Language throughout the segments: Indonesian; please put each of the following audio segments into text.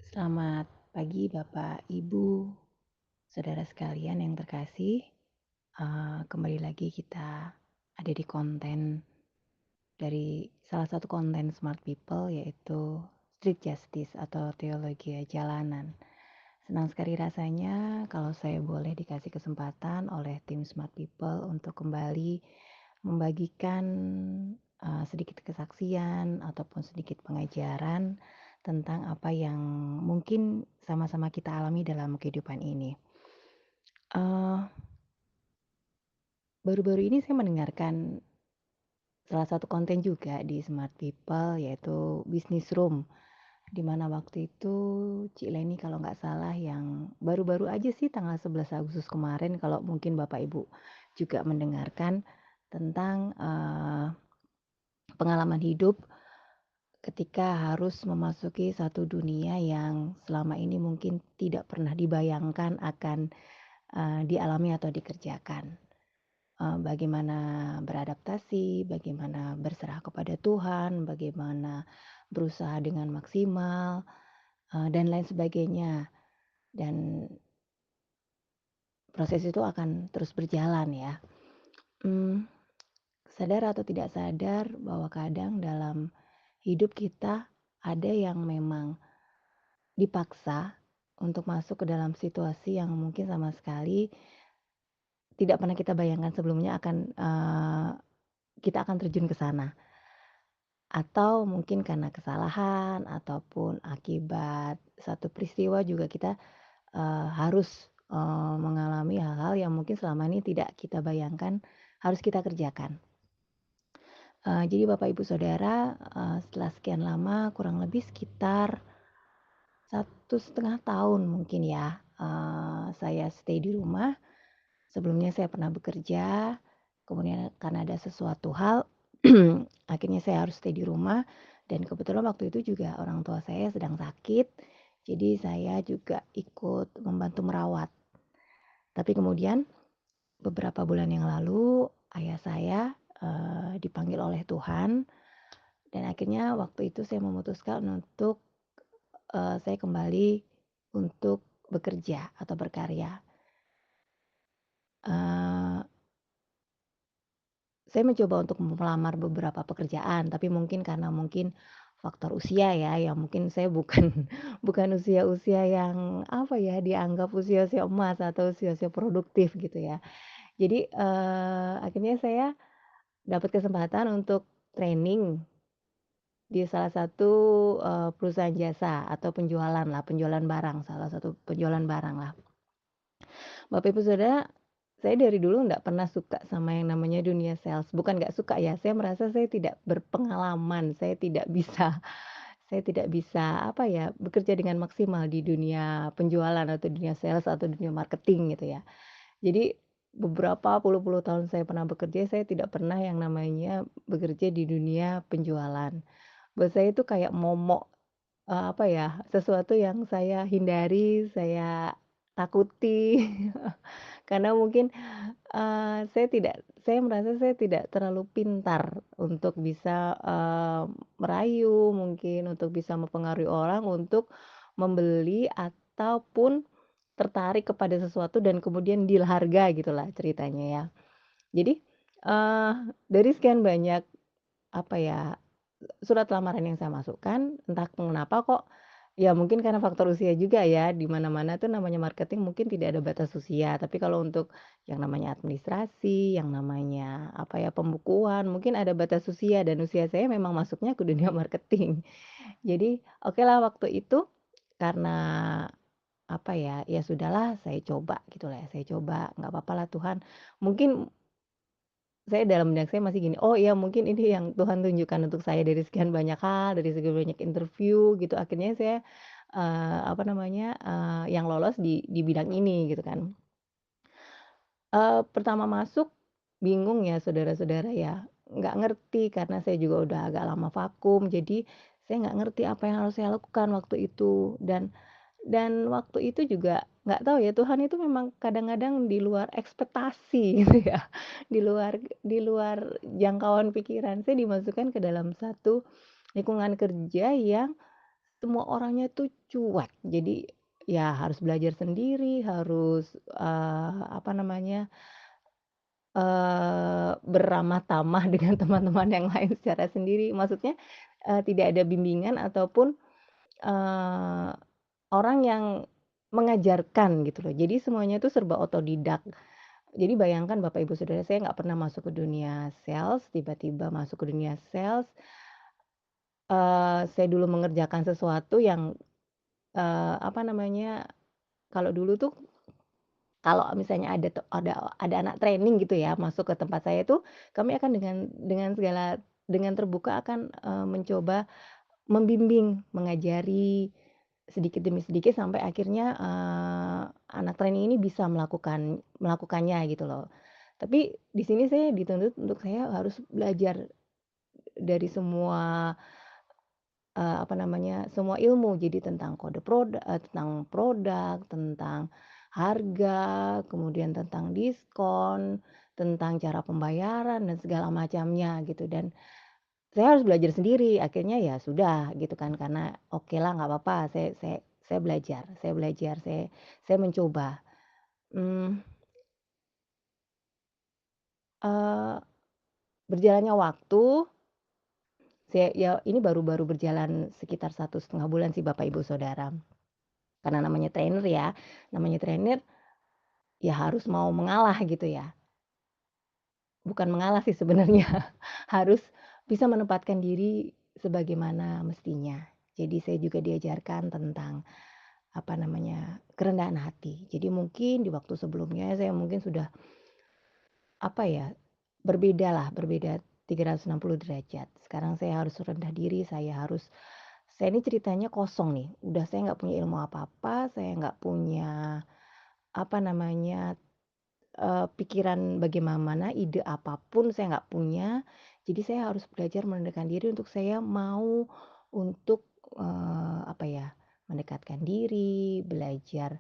Selamat pagi Bapak, Ibu, saudara sekalian yang terkasih. Kembali lagi kita ada di konten dari salah satu konten Smart People yaitu Street Justice atau Teologi Jalanan. Senang sekali rasanya kalau saya boleh dikasih kesempatan oleh tim Smart People untuk kembali membagikan sedikit kesaksian ataupun sedikit pengajaran tentang apa yang mungkin sama-sama kita alami dalam kehidupan ini. Eee, Baru-baru ini saya mendengarkan salah satu konten juga di Smart People yaitu Business Room, di mana waktu itu Cik Leni kalau nggak salah yang baru-baru aja sih tanggal 11 Agustus kemarin kalau mungkin Bapak Ibu juga mendengarkan tentang, pengalaman hidup ketika harus memasuki satu dunia yang selama ini mungkin tidak pernah dibayangkan akan, dialami atau dikerjakan. Bagaimana beradaptasi, bagaimana berserah kepada Tuhan, bagaimana berusaha dengan maksimal, dan lain sebagainya. Dan proses itu akan terus berjalan ya. Mmm, Sadar atau tidak sadar bahwa kadang dalam hidup kita ada yang memang dipaksa untuk masuk ke dalam situasi yang mungkin sama sekali tidak pernah kita bayangkan sebelumnya kita akan terjun ke sana. Atau mungkin karena kesalahan ataupun akibat satu peristiwa juga kita, harus, mengalami hal-hal yang mungkin selama ini tidak kita bayangkan harus kita kerjakan. Jadi Bapak Ibu Saudara, setelah sekian lama kurang lebih sekitar 1,5 tahun mungkin ya, saya stay di rumah. Sebelumnya saya pernah bekerja, kemudian karena ada sesuatu hal, akhirnya saya harus stay di rumah dan kebetulan waktu itu juga orang tua saya sedang sakit, jadi saya juga ikut membantu merawat. Tapi kemudian beberapa bulan yang lalu ayah saya, dipanggil oleh Tuhan dan akhirnya waktu itu saya memutuskan untuk, saya kembali untuk bekerja atau berkarya. Eee Saya mencoba untuk melamar beberapa pekerjaan, tapi mungkin karena mungkin faktor usia ya, yang mungkin saya bukan bukan usia-usia yang, apa ya, dianggap usia-usia emas atau usia-usia produktif gitu ya. Jadi, akhirnya saya dapat kesempatan untuk training di salah satu, perusahaan jasa atau penjualan lah, penjualan barang, salah satu penjualan barang lah. Bapak Ibu Saudara, saya dari dulu nggak pernah suka sama yang namanya dunia sales. Bukan nggak suka ya, saya merasa saya tidak berpengalaman, saya tidak bisa saya tidak bisa, apa ya, bekerja dengan maksimal di dunia penjualan atau dunia sales atau dunia marketing gitu ya. Jadi beberapa puluh-puluh tahun saya pernah bekerja, saya tidak pernah yang namanya bekerja di dunia penjualan. Buat saya itu kayak momok, apa ya, sesuatu yang saya hindari, saya takuti. Karena mungkin, saya merasa saya tidak terlalu pintar untuk bisa, merayu mungkin, untuk bisa mempengaruhi orang untuk membeli ataupun tertarik kepada sesuatu dan kemudian deal harga gitulah ceritanya ya. Jadi, dari sekian banyak, apa ya, surat lamaran yang saya masukkan, entah kenapa kok, ya mungkin karena faktor usia juga ya, di mana-mana tuh namanya marketing mungkin tidak ada batas usia, tapi kalau untuk yang namanya administrasi, yang namanya, apa ya, pembukuan, mungkin ada batas usia dan usia saya memang masuknya ke dunia marketing. Jadi, okelah waktu itu karena, apa ya, ya sudahlah saya coba gitu lah ya, saya coba, nggak papalah Tuhan mungkin saya dalam benak saya masih gini, "Oh iya mungkin ini yang Tuhan tunjukkan untuk saya dari sekian banyak hal, dari sekian banyak interview," gitu. Akhirnya saya, apa namanya, yang lolos di bidang ini gitu kan. Pertama masuk bingung ya saudara-saudara ya, nggak ngerti karena saya juga udah agak lama vakum, jadi saya nggak ngerti apa yang harus saya lakukan waktu itu. Dan waktu itu juga nggak tahu ya, Tuhan itu memang kadang-kadang di luar ekspektasi gitu ya, di luar jangkauan pikiran. Saya dimasukkan ke dalam satu lingkungan kerja yang semua orangnya tuh cuek. Jadi, ya harus belajar sendiri, harus, apa namanya, beramah tamah dengan teman-teman yang lain secara sendiri. Maksudnya, tidak ada bimbingan ataupun, eee, orang yang mengajarkan gitu loh. Jadi semuanya itu serba otodidak. Jadi bayangkan Bapak Ibu Saudara, saya nggak pernah masuk ke dunia sales, tiba-tiba masuk ke dunia sales, saya dulu mengerjakan sesuatu yang, apa namanya, kalau dulu tuh kalau misalnya ada anak training gitu ya masuk ke tempat saya itu, kami akan dengan terbuka akan, mencoba membimbing, mengajari sedikit demi sedikit sampai akhirnya, anak training ini bisa melakukannya gitu loh. Tapi di sini saya dituntut untuk saya harus belajar dari semua, apa namanya, semua ilmu. Jadi tentang tentang produk, tentang harga, kemudian tentang diskon, tentang cara pembayaran dan segala macamnya gitu. Dan saya harus belajar sendiri, akhirnya ya sudah gitu kan, karena okelah nggak apa-apa, saya mencoba. Mmm, eee, Berjalannya waktu, ya ini baru-baru berjalan sekitar 1,5 bulan sih Bapak Ibu Saudara. Karena namanya trainer ya harus mau mengalah gitu ya. Bukan mengalah sih sebenarnya, harus bisa menempatkan diri sebagaimana mestinya. Jadi saya juga diajarkan tentang, apa namanya, kerendahan hati. Jadi mungkin di waktu sebelumnya saya mungkin sudah, apa ya, berbeda 360 derajat. Sekarang saya harus rendah diri, saya ini ceritanya kosong nih, udah saya nggak punya ilmu apa-apa, saya nggak punya, apa namanya, pikiran bagaimana, ide apapun saya nggak punya. Jadi saya harus belajar merendahkan diri untuk saya mau untuk, apa ya, mendekatkan diri, belajar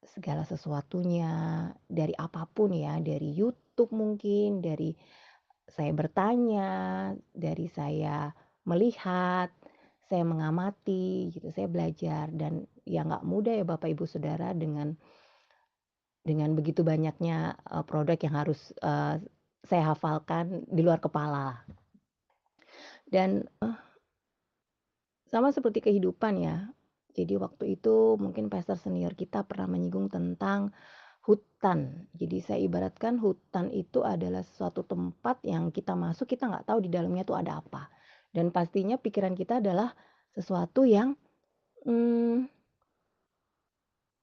segala sesuatunya, dari apapun ya, dari YouTube mungkin, dari saya bertanya, dari saya melihat, saya mengamati gitu, saya belajar dan ya nggak mudah ya Bapak Ibu Saudara dengan begitu banyaknya, produk yang harus, saya hafalkan di luar kepala. Dan, sama seperti kehidupan ya. Jadi waktu itu mungkin pastor senior kita pernah menyinggung tentang hutan. Jadi saya ibaratkan hutan itu adalah suatu tempat yang kita masuk, kita nggak tahu di dalamnya tuh ada apa. Dan pastinya pikiran kita adalah sesuatu yang, mmm,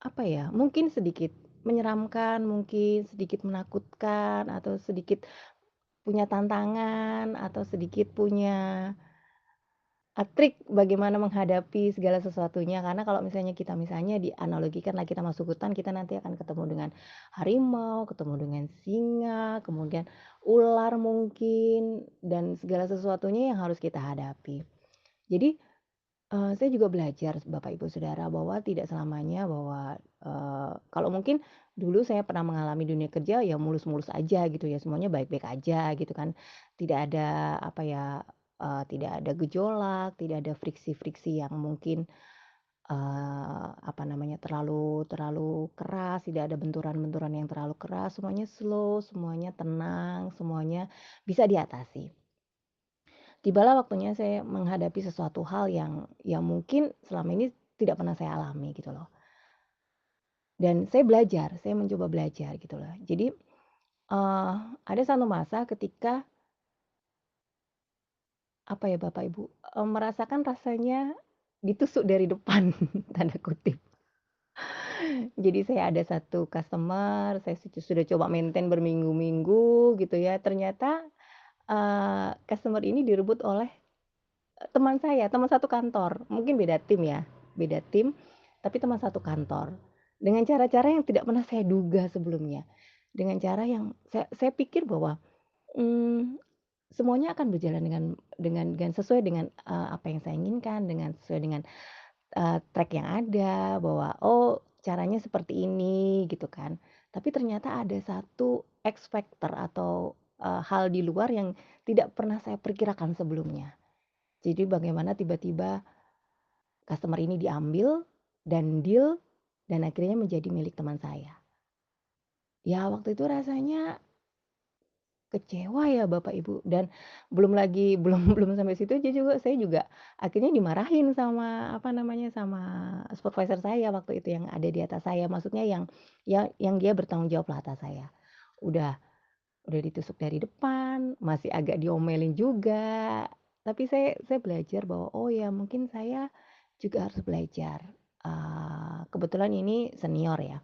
apa ya, mungkin sedikit menyeramkan, mungkin sedikit menakutkan, atau sedikit punya tantangan, atau sedikit punya, trik bagaimana menghadapi segala sesuatunya. Karena kalau misalnya dianalogikanlah kita masuk hutan, kita nanti akan ketemu dengan harimau, ketemu dengan singa, kemudian ular mungkin, dan segala sesuatunya yang harus kita hadapi. Jadi, saya juga belajar Bapak Ibu Saudara bahwa tidak selamanya bahwa, kalau mungkin dulu saya pernah mengalami dunia kerja ya mulus-mulus aja gitu ya, semuanya baik-baik aja gitu kan. Tidak ada apa ya, tidak ada gejolak, tidak ada friksi-friksi yang mungkin, apa namanya, terlalu terlalu keras, tidak ada benturan-benturan yang terlalu keras, semuanya slow, semuanya tenang, semuanya bisa diatasi. Tibalah waktunya saya menghadapi sesuatu hal yang mungkin selama ini tidak pernah saya alami gitu loh. Dan saya mencoba belajar gitu loh. Jadi, ada satu masa ketika, apa ya Bapak Ibu, merasakan rasanya ditusuk dari depan, tanda kutip. Jadi saya ada satu customer, saya sudah coba maintain berminggu-minggu gitu ya, ternyata, customer ini direbut oleh teman saya, teman satu kantor, mungkin beda tim ya, beda tim, tapi teman satu kantor. Dengan cara-cara yang tidak pernah saya duga sebelumnya. Dengan cara yang saya pikir bahwa, mmm, semuanya akan berjalan dengan sesuai dengan, apa yang saya inginkan, dengan sesuai dengan, track yang ada, bahwa, oh caranya seperti ini gitu kan. Tapi ternyata ada satu X factor atau, hal di luar yang tidak pernah saya perkirakan sebelumnya. Jadi bagaimana tiba-tiba customer ini diambil dan deal dan akhirnya menjadi milik teman saya. Ya waktu itu rasanya kecewa ya Bapak Ibu, dan belum lagi belum sampai situ aja juga saya juga akhirnya dimarahin sama, apa namanya, sama supervisor saya waktu itu yang ada di atas saya, maksudnya yang dia bertanggung jawab lah atas saya. Udah udah ditusuk dari depan, masih agak diomelin juga, tapi saya belajar bahwa, oh ya mungkin saya juga harus belajar, kebetulan ini senior ya.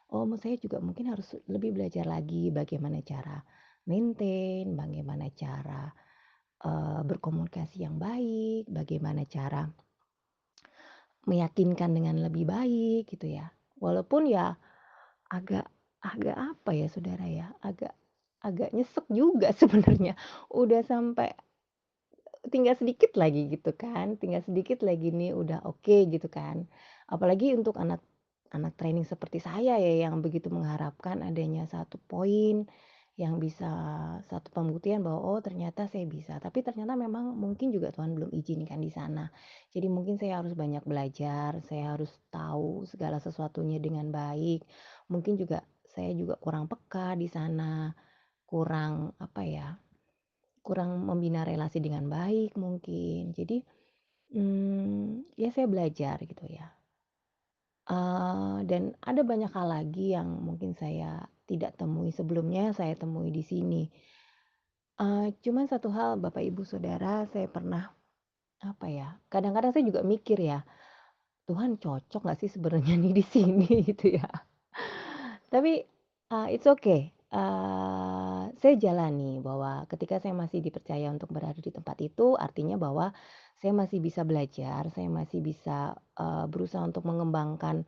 Oh, saya juga mungkin harus lebih belajar lagi bagaimana cara maintain, bagaimana cara, berkomunikasi yang baik, bagaimana cara meyakinkan dengan lebih baik gitu ya. Walaupun ya agak agak apa ya Saudara ya, agak agak nyesek juga sebenarnya. Udah sampai tinggal sedikit lagi gitu kan, tinggal sedikit lagi nih udah oke gitu kan. Apalagi untuk anak anak training seperti saya ya yang begitu mengharapkan adanya satu poin yang bisa satu pembuktian bahwa, oh ternyata saya bisa, tapi ternyata memang mungkin juga Tuhan belum izinkan di sana. Jadi mungkin saya harus banyak belajar, saya harus tahu segala sesuatunya dengan baik. Mungkin juga saya juga kurang peka di sana, kurang apa ya, kurang membina relasi dengan baik mungkin. Jadi, ya saya belajar gitu ya. Dan ada banyak hal lagi yang mungkin saya tidak temui sebelumnya, saya temui di sini. Cuman satu hal Bapak Ibu Saudara, saya pernah apa ya, kadang-kadang saya juga mikir ya, "Tuhan cocok nggak sih sebenarnya nih di sini?" Gitu ya. Tapi, it's okay, saya jalani bahwa ketika saya masih dipercaya untuk berada di tempat itu, artinya bahwa saya masih bisa belajar, saya masih bisa, berusaha untuk mengembangkan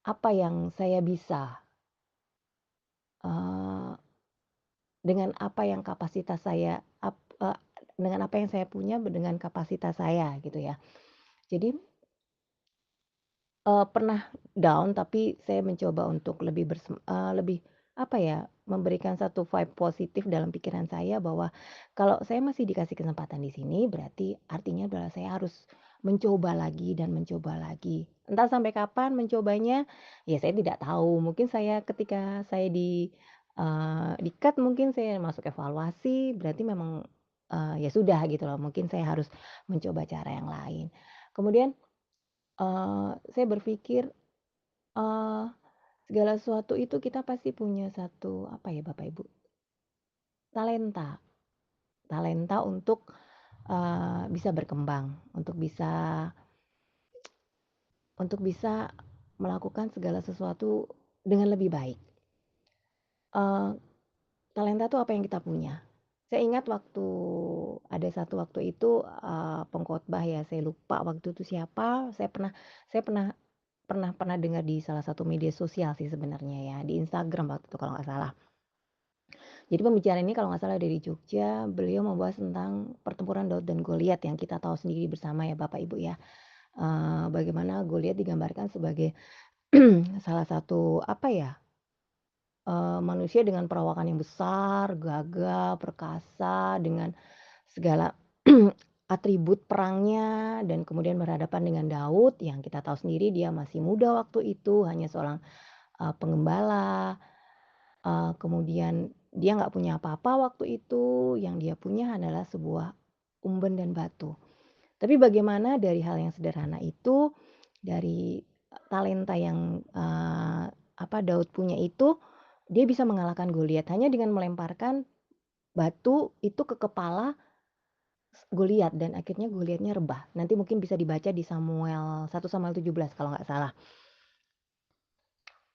apa yang saya bisa, eee, dengan apa yang kapasitas saya dengan apa yang saya punya dengan kapasitas saya gitu ya. Jadi, pernah down tapi saya mencoba untuk lebih apa ya, memberikan satu vibe positif dalam pikiran saya bahwa kalau saya masih dikasih kesempatan di sini berarti artinya adalah saya harus mencoba lagi dan mencoba lagi. Entah sampai kapan mencobanya, ya saya tidak tahu. Mungkin saya ketika saya di-cut mungkin saya masuk evaluasi berarti memang, ya sudah gitu loh, mungkin saya harus mencoba cara yang lain. Kemudian saya berpikir, eee, segala sesuatu itu kita pasti punya satu, apa ya Bapak Ibu, talenta. Talenta untuk, bisa berkembang, untuk bisa melakukan segala sesuatu dengan lebih baik. Eee, Talenta itu apa yang kita punya. Saya ingat waktu ada satu waktu itu, pengkhotbah ya, saya lupa waktu itu siapa, saya pernah pernah dengar di salah satu media sosial sih sebenarnya ya, di Instagram waktu itu kalau nggak salah. Jadi pembicara ini kalau nggak salah dari Jogja, beliau membahas tentang pertempuran Daud dan Goliat yang kita tahu sendiri bersama ya Bapak Ibu ya. Bagaimana Goliat digambarkan sebagai salah satu apa ya, manusia dengan perawakan yang besar, gagah, perkasa, dengan segala atribut perangnya dan kemudian berhadapan dengan Daud yang kita tahu sendiri dia masih muda waktu itu, hanya seorang, pengembala, kemudian dia nggak punya apa-apa waktu itu, yang dia punya adalah sebuah umben dan batu. Tapi bagaimana dari hal yang sederhana itu, dari, talenta yang, apa, Daud punya itu, dia bisa mengalahkan Goliat hanya dengan melemparkan batu itu ke kepala Goliat dan akhirnya Goliatnya rebah. Nanti mungkin bisa dibaca di Satu Samuel 17 kalau nggak salah.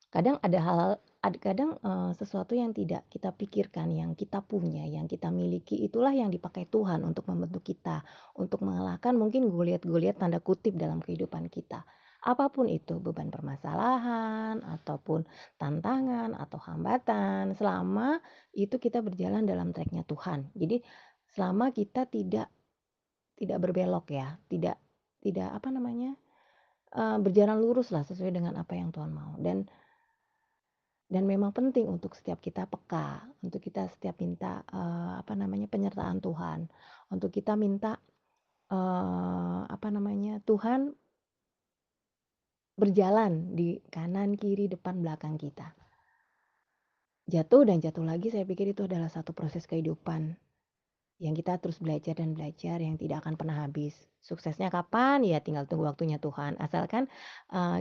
Kadang ada hal kadang, sesuatu yang tidak kita pikirkan, yang kita punya, yang kita miliki, itulah yang dipakai Tuhan untuk membentuk kita, untuk mengalahkan mungkin Goliat-Goliat tanda kutip dalam kehidupan kita. Apapun itu, beban permasalahan, ataupun tantangan, atau hambatan, selama itu kita berjalan dalam track-nya Tuhan. Jadi selama kita tidak berbelok ya, tidak tidak apa namanya, berjalan luruslah sesuai dengan apa yang Tuhan mau. Dan memang penting untuk setiap kita peka, untuk kita setiap minta, apa namanya, penyertaan Tuhan, untuk kita minta, apa namanya, Tuhan berjalan di kanan, kiri, depan, belakang kita. Jatuh dan jatuh lagi saya pikir itu adalah satu proses kehidupan, yang kita terus belajar dan belajar yang tidak akan pernah habis. Suksesnya kapan? Ya tinggal tunggu waktunya Tuhan, asalkan,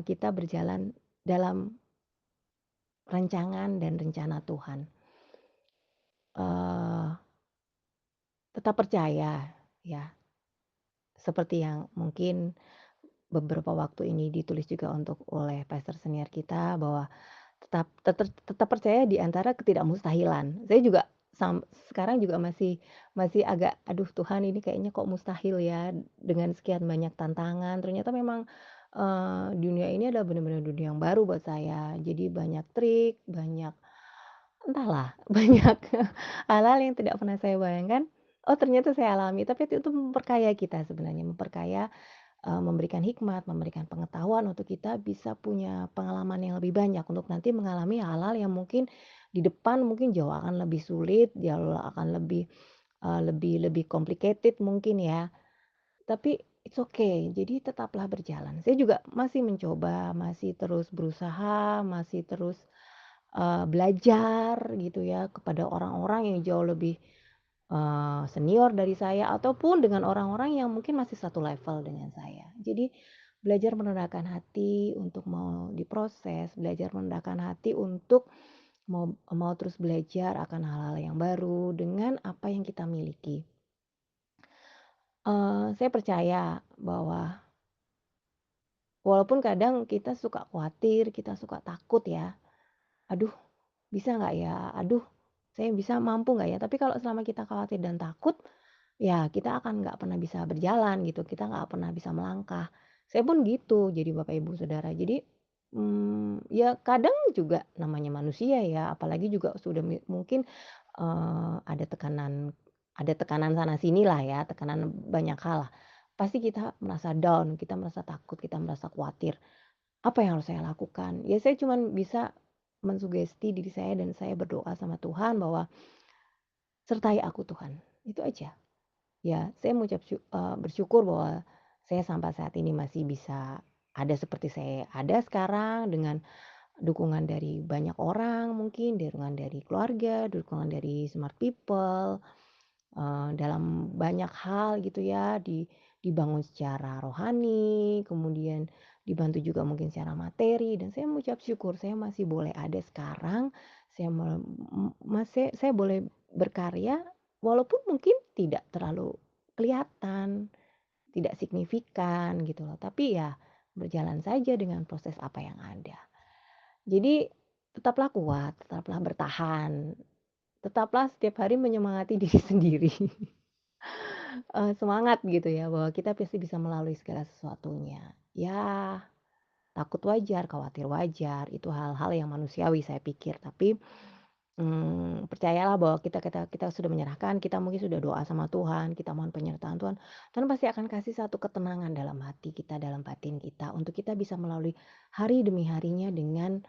kita berjalan dalam rancangan dan rencana Tuhan. Eee, Tetap percaya ya, seperti yang mungkin beberapa waktu ini ditulis juga oleh pastor senior kita bahwa tetap percaya di antara ketidakmustahilan. Saya juga sekarang juga masih masih agak, "Aduh Tuhan ini kayaknya kok mustahil ya, dengan sekian banyak tantangan." Ternyata memang, dunia ini adalah benar-benar dunia yang baru buat saya. Jadi banyak trik, banyak entahlah, banyak hal-hal yang tidak pernah saya bayangkan, oh ternyata saya alami. Tapi itu memperkaya kita sebenarnya, memperkaya, memberikan hikmat, memberikan pengetahuan untuk kita bisa punya pengalaman yang lebih banyak untuk nanti mengalami hal-hal yang mungkin di depan mungkin jauh akan lebih sulit, jauh akan lebih, lebih lebih complicated mungkin ya. Tapi it's okay, jadi tetaplah berjalan. Saya juga masih mencoba, masih terus berusaha, masih terus, belajar gitu ya kepada orang-orang yang jauh lebih, senior dari saya ataupun dengan orang-orang yang mungkin masih satu level dengan saya. Jadi belajar merendahkan hati untuk mau diproses, belajar merendahkan hati untuk mau mau terus belajar akan hal-hal yang baru dengan apa yang kita miliki. Saya percaya bahwa walaupun kadang kita suka khawatir, kita suka takut ya, "Aduh bisa nggak ya? Aduh saya bisa mampu nggak ya?" Tapi kalau selama kita khawatir dan takut, ya kita akan nggak pernah bisa berjalan gitu, kita nggak pernah bisa melangkah. Saya pun gitu jadi Bapak Ibu Saudara. Jadi, ya kadang juga namanya manusia ya, apalagi juga sudah mungkin, ada tekanan sana sini lah ya, tekanan banyak hal lah. Pasti kita merasa down, kita merasa takut, kita merasa khawatir. Apa yang harus saya lakukan? Ya saya cuman bisa mensugesti diri saya dan saya berdoa sama Tuhan bahwa, "Sertai aku Tuhan." Itu aja. Ya saya bersyukur bahwa saya sampai saat ini masih bisa ada seperti saya ada sekarang dengan dukungan dari banyak orang mungkin, dukungan dari keluarga, dukungan dari smart people, dalam banyak hal gitu ya, dibangun secara rohani, kemudian dibantu juga mungkin secara materi dan saya mengucap syukur saya masih boleh ada sekarang, saya boleh berkarya walaupun mungkin tidak terlalu kelihatan, tidak signifikan gitu loh, tapi ya berjalan saja dengan proses apa yang ada. Jadi tetaplah kuat, tetaplah bertahan, tetaplah setiap hari menyemangati diri sendiri. Semangat gitu ya bahwa kita pasti bisa melalui segala sesuatunya. Ya takut wajar, khawatir wajar, itu hal-hal yang manusiawi saya pikir. Tapi, percayalah bahwa kita kita kita sudah menyerahkan, kita mungkin sudah doa sama Tuhan, kita mohon penyertaan Tuhan, Tuhan pasti akan kasih satu ketenangan dalam hati kita, dalam batin kita, untuk kita bisa melalui hari demi harinya dengan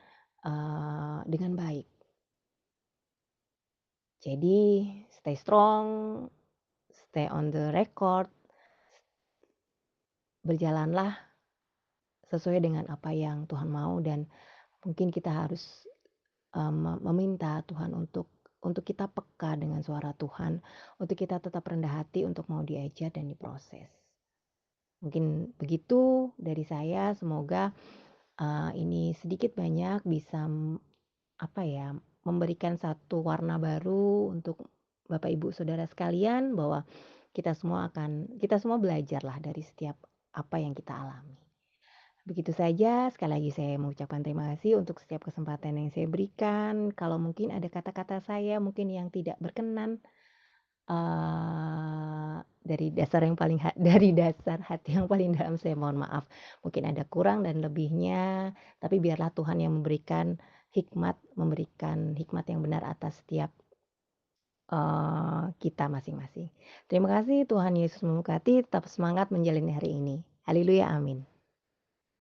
baik. Jadi stay strong, stay on the record, berjalanlah sesuai dengan apa yang Tuhan mau dan mungkin kita harus, meminta Tuhan untuk kita peka dengan suara Tuhan, untuk kita tetap rendah hati untuk mau diajar dan diproses. Mungkin begitu dari saya, semoga, ini sedikit banyak bisa, apa ya, memberikan satu warna baru untuk Bapak Ibu Saudara sekalian bahwa kita semua belajarlah dari setiap apa yang kita alami. Begitu saja, sekali lagi saya mengucapkan terima kasih untuk setiap kesempatan yang saya berikan. Kalau mungkin ada kata-kata saya mungkin yang tidak berkenan, dari dasar yang paling dari dasar hati yang paling dalam saya mohon maaf. Mungkin ada kurang dan lebihnya, tapi biarlah Tuhan yang memberikan hikmat yang benar atas setiap, kita masing-masing. Terima kasih, Tuhan Yesus memberkati, tetap semangat menjalani hari ini. Haleluya, amin.